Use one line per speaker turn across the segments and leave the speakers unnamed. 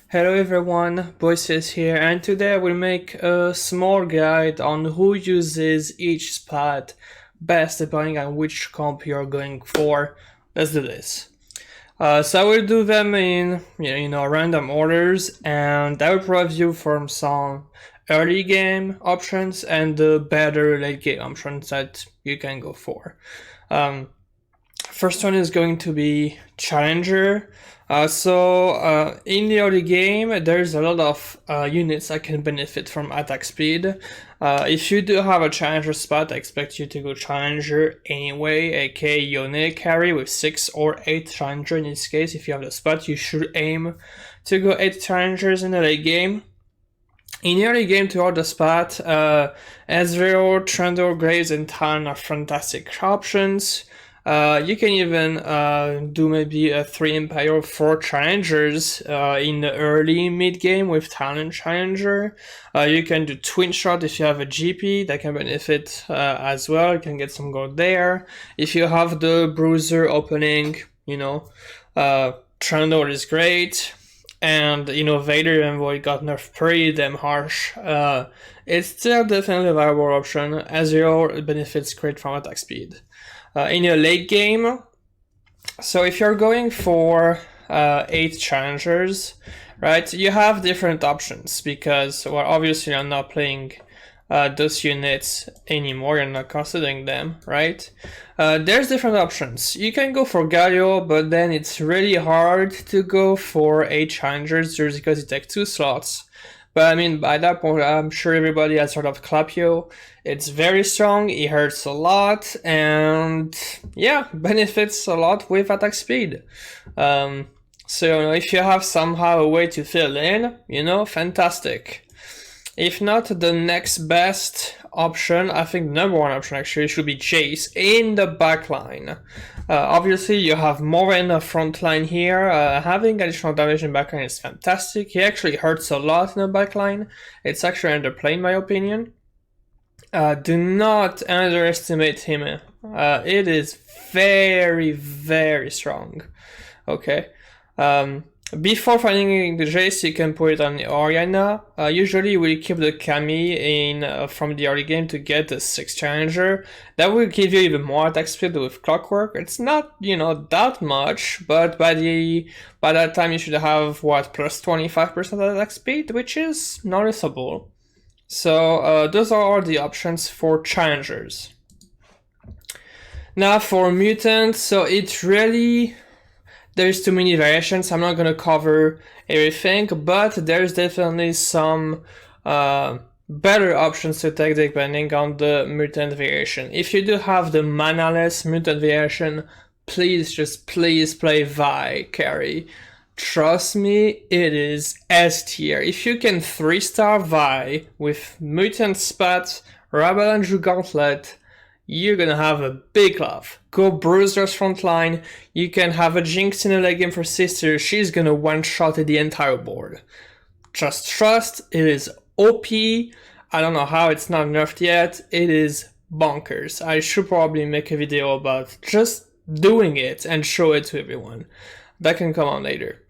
Hello everyone, Bruisers here, and today I will make a small guide on who uses each spat best depending on which comp you're going for. Let's do this. So I will do them in random orders, and I will provide you from some early game options and the better late game options that you can go for. First one is going to be Challenger. In the early game, there's a lot of units that can benefit from attack speed. If you do have a Challenger spot, I expect you to go Challenger anyway, aka Yone carry with 6 or 8 Challenger in this case. If you have the spot, you should aim to go 8 Challengers in the late game. In the early game, to hold the spot, Ezreal, Trundle, Graves, and Talon are fantastic options. You can even do maybe a 3 Imperial 4 Challengers in the early mid game with Talon Challenger. You can do Twin Shot if you have a GP, that can benefit as well. You can get some gold there. If you have the Bruiser opening, Trundle is great. And Vader and Void got nerfed pretty damn harsh. It's still definitely a viable option. Ezreal benefits great from attack speed. In your late game, so if you're going for 8 Challengers, right, you have different options because, well, obviously you're not playing those units anymore, you're not considering them, right? There's different options. You can go for Galio, but then it's really hard to go for 8 Challengers just because it takes 2 slots. But I mean, by that point, I'm sure everybody has heard of Clapio. It's very strong, it hurts a lot, and yeah, benefits a lot with attack speed. So if you have somehow a way to fill in, fantastic. If not, the next best option, I think the number one option actually, should be Chase in the backline. Obviously, you have more in the front line here. Having additional damage in backline is fantastic. He actually hurts a lot in the backline. It's actually underplayed in my opinion. Do not underestimate him. It is very, very strong. Okay. Before finding the Jace, you can put it on the Oriana. Usually we keep the Kami in from the early game to get the 6 Challenger. That will give you even more attack speed with Clockwork. It's not, that much, but by that time you should have, plus 25% attack speed, which is noticeable. So those are all the options for Challengers. Now for Mutants, so it really... There's too many variations, I'm not going to cover everything, but there's definitely some better options to take depending on the mutant variation. If you do have the manaless mutant variation, please play Vi carry. Trust me, it is S tier. If you can 3-star Vi with mutant spat, Rabble Gauntlet, you're gonna have a big love. Go Bruisers frontline, you can have a Jinx in a late game for Sister, she's gonna one-shot the entire board. Just trust, it is OP, I don't know how it's not nerfed yet, it is bonkers. I should probably make a video about just doing it and show it to everyone. That can come on later.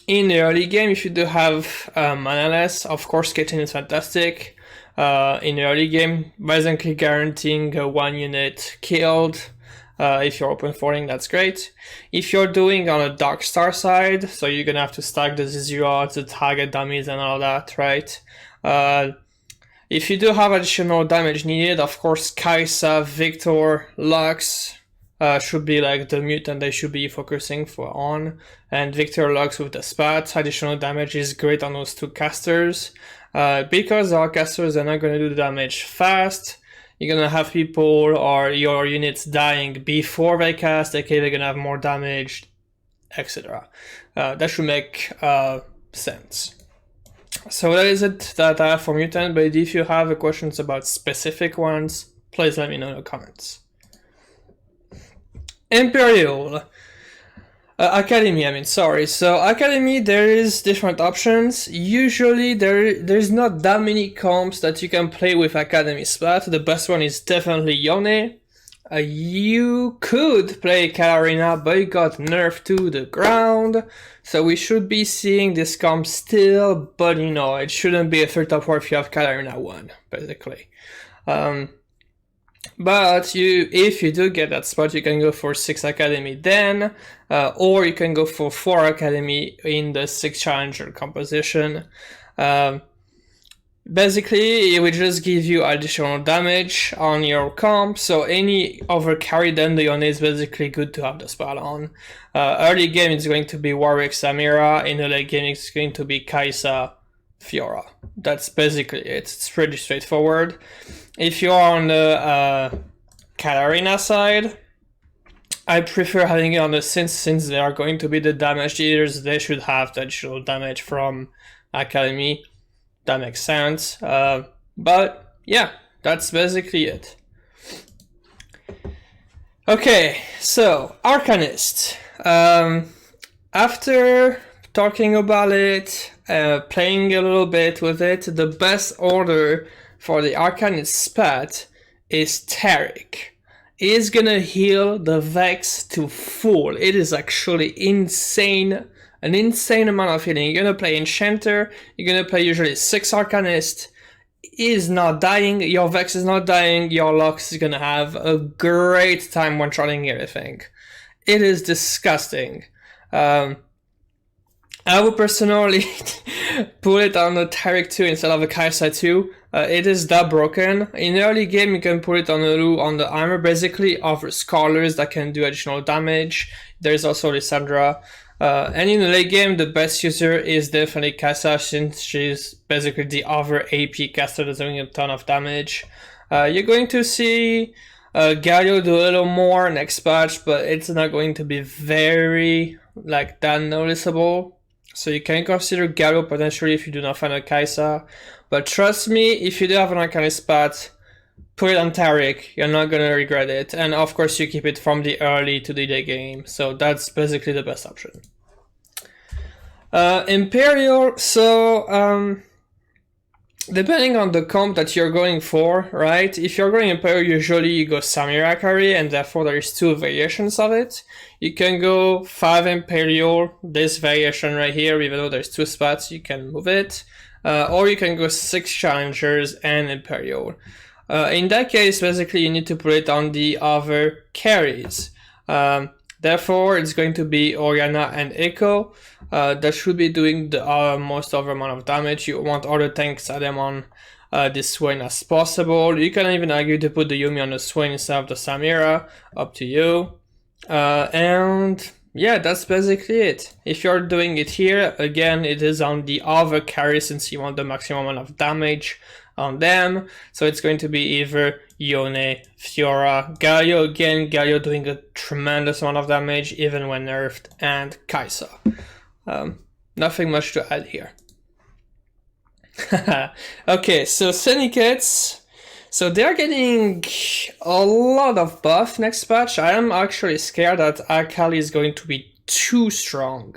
In the early game, if you do have manaless, of course Caitlyn is fantastic. In the early game, basically guaranteeing 1 unit killed. If you're open foring, that's great. If you're doing on a Dark Star side, so you're gonna have to stack the Zizua, the target dummies and all that, right? If you do have additional damage needed, of course Kai'Sa, Victor, Lux should be like the mutant they should be focusing on. And Victor Lux with the spat, additional damage is great on those 2 casters. Because our casters are not going to do the damage fast, you're going to have people or your units dying before they cast, okay, they're going to have more damage, etc. That should make sense. So that is it that I have for Mutant, but if you have questions about specific ones, please let me know in the comments. Imperial Academy, sorry. So Academy, there is different options. Usually there's not that many comps that you can play with Academy splat. The best one is definitely Yone. You could play Katarina, but it got nerfed to the ground, so we should be seeing this comp still, but you know, it shouldn't be a third top 4 if you have Katarina 1, basically. But if you do get that spot, you can go for 6 Academy then, or you can go for 4 Academy in the 6 Challenger composition. Basically, it will just give you additional damage on your comp, so any overcarry then the Yone is basically good to have the spot on. Early game it's going to be Warwick Samira, in the late game it's going to be Kaisa Fiora. That's basically it. It's pretty straightforward. If you're on the Katarina side, I prefer having it on the since they are going to be the damage dealers, they should have the additional damage from Academy. That makes sense. But yeah, that's basically it. Okay, so Arkanist. After talking about it, playing a little bit with it, the best order for the Arkanist spat is Taric. He is gonna heal the Vex to full. It is actually insane. An insane amount of healing. You're gonna play Enchanter, you're gonna play usually 6 Arkanist. He is not dying, your Vex is not dying, your Lux is gonna have a great time one-shotting everything. It is disgusting. I would personally put it on the Taric 2 instead of a Kaisa 2. It is that broken. In the early game, you can put it on the armor, basically offers scholars that can do additional damage. There's also Lysandra. And in the late game, the best user is definitely Kaisa, since she's basically the other AP caster that's doing a ton of damage. You're going to see Galio do a little more next patch, but it's not going to be very that noticeable. So you can consider Galio potentially if you do not find a Kaisa. But trust me, if you do have an Arkanist spat, put it on Taric, you're not gonna regret it. And of course you keep it from the early to the late game, so that's basically the best option. Imperial, so depending on the comp that you're going for, right? If you're going Imperial, usually you go Samira carry, and therefore there's 2 variations of it. You can go 5 Imperial, this variation right here, even though there's 2 spots, you can move it. Or you can go 6 Challengers and Imperial. In that case, basically you need to put it on the other carries. Therefore, it's going to be Oriana and Echo. That should be doing the most over amount of damage. You want all the tanks at them on this Swain as possible. You can even argue to put the Yumi on the Swain instead of the Samira. Up to you. And yeah, that's basically it. If you're doing it here, again, it is on the other carry since you want the maximum amount of damage on them. So it's going to be either Yone, Fiora, Galio again, Galio doing a tremendous amount of damage even when nerfed, and Kaisa. Nothing much to add here. Okay, so Syndicates. So they're getting a lot of buff next patch. I am actually scared that Akali is going to be too strong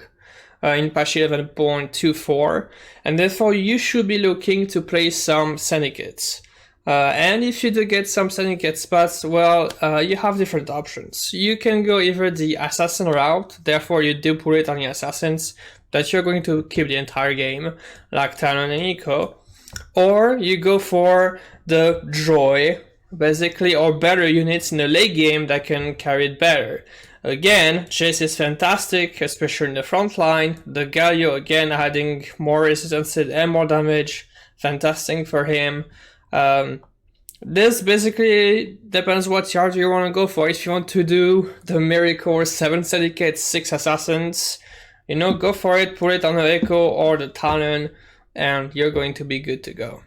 in patch 11.24, and therefore you should be looking to play some Syndicates. And if you do get some Syndicate spots, well, you have different options. You can go either the Assassin route, therefore you do put it on the Assassins that you're going to keep the entire game, like Talon and Eco, or you go for the Joy, basically, or better units in the late game that can carry it better. Again, Jace is fantastic, especially in the front line. The Galio, again, adding more resistance and more damage, fantastic for him. This basically depends what yard you want to go for. If you want to do the Miracle 7 Syndicates, 6 Assassins, you know, go for it, put it on the Echo or the Talon, and you're going to be good to go.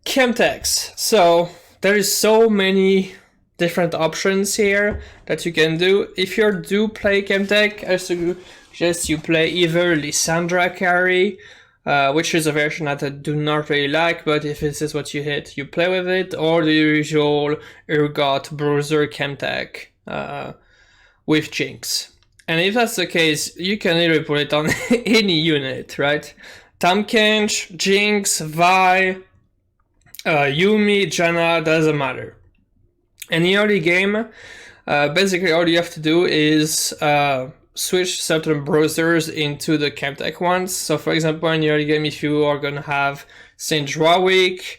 Chemtex. So there is so many different options here that you can do. If you do play Chemtech, I suggest you play either Lysandra carry, which is a version that I do not really like, but if this is what you hit, you play with it, or the usual Urgot Bruiser Chemtech with Jinx. And if that's the case, you can literally put it on any unit, right? Tamkench, Jinx, Vi, Yumi, Janna, doesn't matter. In the early game, basically all you have to do is switch certain bruisers into the camp deck ones. So for example, in the early game, if you are going to have Saint Drawick,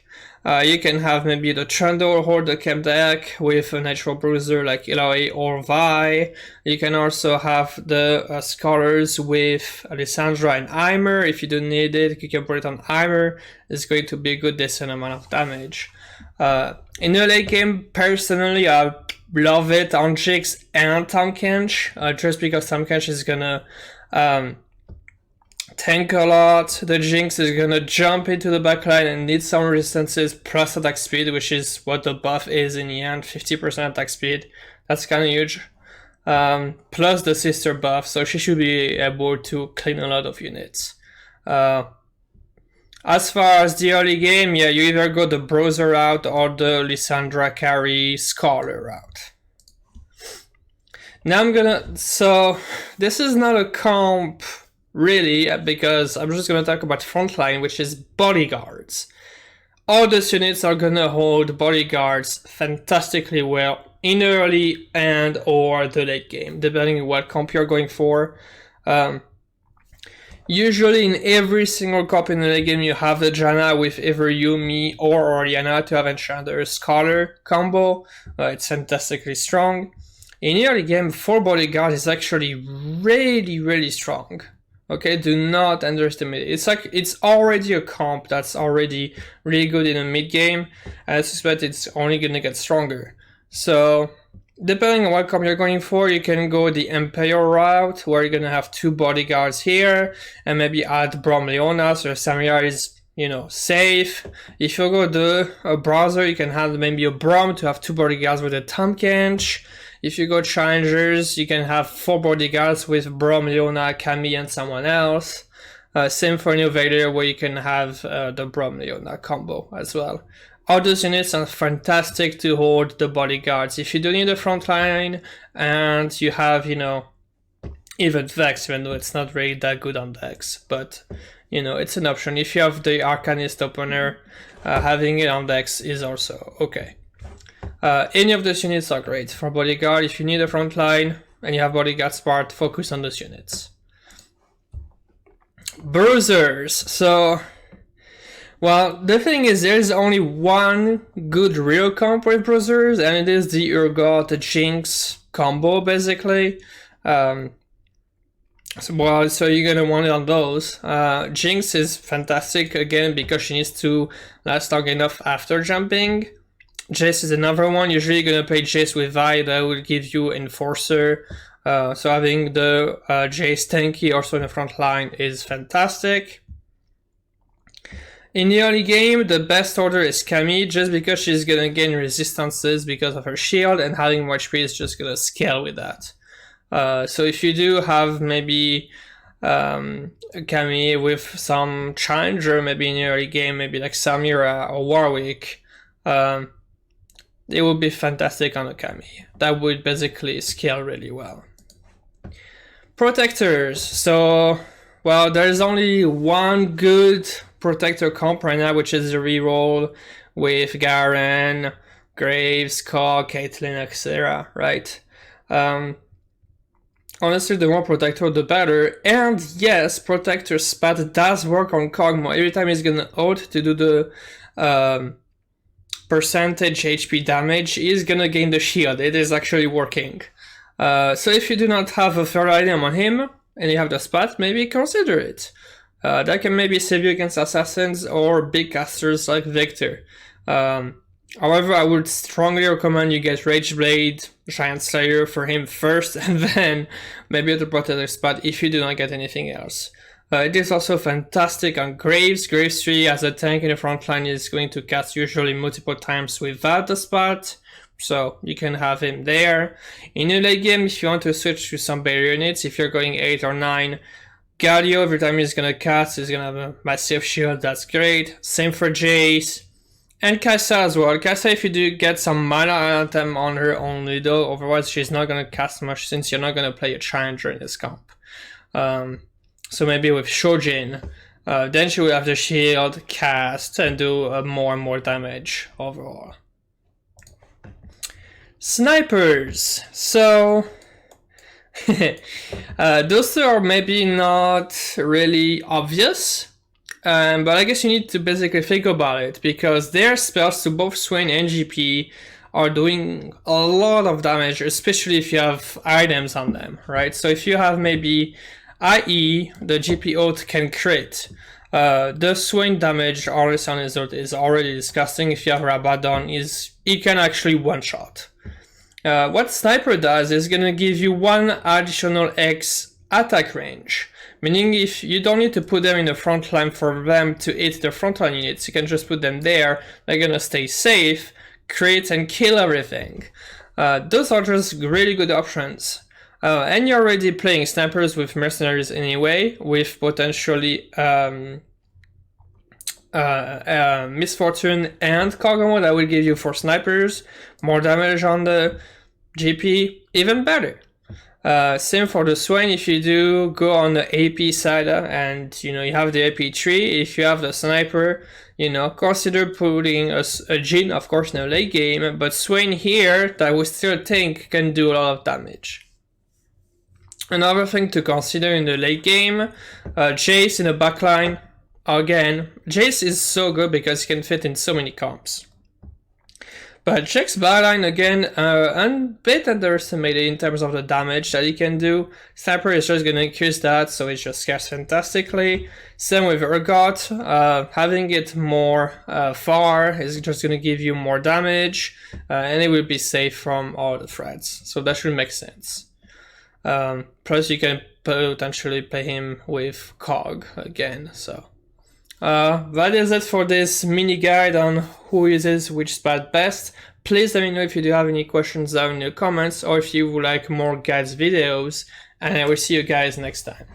you can have maybe the Trundle or the camp deck with a natural bruiser like Eloy or Vi. You can also have the Scholars with Alessandra and Eimer. If you don't need it, you can put it on Eimer. It's going to be a good decent amount of damage. In the late game, personally, I love it on Jinx and Tahm Kench, just because Tahm Kench is gonna tank a lot. The Jinx is gonna jump into the backline and need some resistances plus attack speed, which is what the buff is in the end, 50% attack speed. That's kind of huge. Plus the sister buff, so she should be able to clean a lot of units. As far as the early game, yeah, you either go the Bruiser route or the Lysandra carry Scholar route. Now so this is not a comp really, because I'm just gonna talk about frontline, which is bodyguards. All these units are gonna hold bodyguards fantastically well in early and or the late game, depending on what comp you're going for. Usually in every single comp in the late game, you have the Janna with either Yumi or Orianna to have Enchanter Scholar combo. It's fantastically strong. In the early game, 4 bodyguard is actually really strong. Okay, do not underestimate it. It's already a comp that's already really good in the mid game, and I suspect it's only gonna get stronger. So depending on what comp you're going for, you can go the Imperial route, where you're gonna have 2 bodyguards here, and maybe add Brom Leona, so Samira is, safe. If you go the Browser, you can have maybe a Brom to have 2 bodyguards with a Tahm Kench. If you go Challengers, you can have 4 bodyguards with Brom, Leona, Camille, and someone else. Same for Innovator, where you can have the Brom, Leona combo as well. All those units are fantastic to hold the bodyguards. If you don't need a front line and you have, even Vex, even though it's not really that good on Dex, but, it's an option. If you have the Arkanist opener, having it on Dex is also okay. Any of those units are great for bodyguard. If you need a front line and you have bodyguard smart, focus on those units. Bruisers. So, well, the thing is, there's only one good real comp with Bruisers, and it is the Urgot Jinx combo, basically. So you're gonna want it on those. Jinx is fantastic again because she needs to last long enough after jumping. Jace is another one. Usually you're gonna play Jace with Vi, that will give you Enforcer. So having the Jace tanky also in the front line is fantastic. In the early game, the best order is Camille, just because she's gonna gain resistances because of her shield, and having more HP is just gonna scale with that. So if you do have maybe Camille with some challenger, maybe in the early game, maybe like Samira or Warwick, it would be fantastic on a Camille. That would basically scale really well. Protectors. So, well, there's only one good protector comp right now, which is the reroll with Garen, Graves, Kog, Caitlyn, etc. Right? Honestly, the more protector, the better. And yes, protector spat does work on Kog'Maw. Every time he's gonna ult to do the percentage HP damage, he's gonna gain the shield. It is actually working. So if you do not have a third item on him and you have the spat, maybe consider it. That can maybe save you against assassins or big casters like Victor. However, I would strongly recommend you get Rage Blade, Giant Slayer for him first, and then maybe the Protector Spat if you do not get anything else. It is also fantastic on Graves. Graves 3 as a tank in the front line is going to cast usually multiple times without the spot, so you can have him there. In the late game, if you want to switch to some barrier units, if you're going 8 or 9, Galio, every time he's gonna cast, he's gonna have a massive shield, that's great. Same for Jace. And Kai'Sa as well. Kai'Sa, if you do get some mana item on her only though, otherwise she's not gonna cast much since you're not gonna play a challenger in this comp. So maybe with Shojin, then she will have the shield cast and do more and more damage overall. Snipers. So those two are maybe not really obvious, but I guess you need to basically think about it, because their spells to both Swain and GP are doing a lot of damage, especially if you have items on them, right? So if you have maybe IE, the GP ult can crit. The Swain damage always on his ult is already disgusting. If you have Rabadon, he can actually one-shot. What Sniper does is gonna give you 1 additional X attack range, meaning if you don't need to put them in the front line for them to hit the front line units, you can just put them there, they're gonna stay safe, crit and kill everything. Those are just really good options. And you're already playing snipers with mercenaries anyway, with potentially Misfortune and Cargo Mode that will give you 4 snipers, more damage on the GP, even better. Same for the Swain. If you do go on the AP side and you have the AP tree, if you have the sniper, consider putting a Jin, of course, in the late game, but Swain here that we still think can do a lot of damage. Another thing to consider in the late game, Jace in the backline. Again, Jace is so good because he can fit in so many comps. But Jake's backline, again, a bit underestimated in terms of the damage that he can do. Sniper is just going to increase that, so it just scares fantastically. Same with Urgot, having it more far is just going to give you more damage, and it will be safe from all the threats, so that should make sense. Plus you can potentially play him with Cog again, so. That is it for this mini guide on who uses which spat best. Please let me know if you do have any questions down in the comments, or if you would like more guides videos, and I will see you guys next time.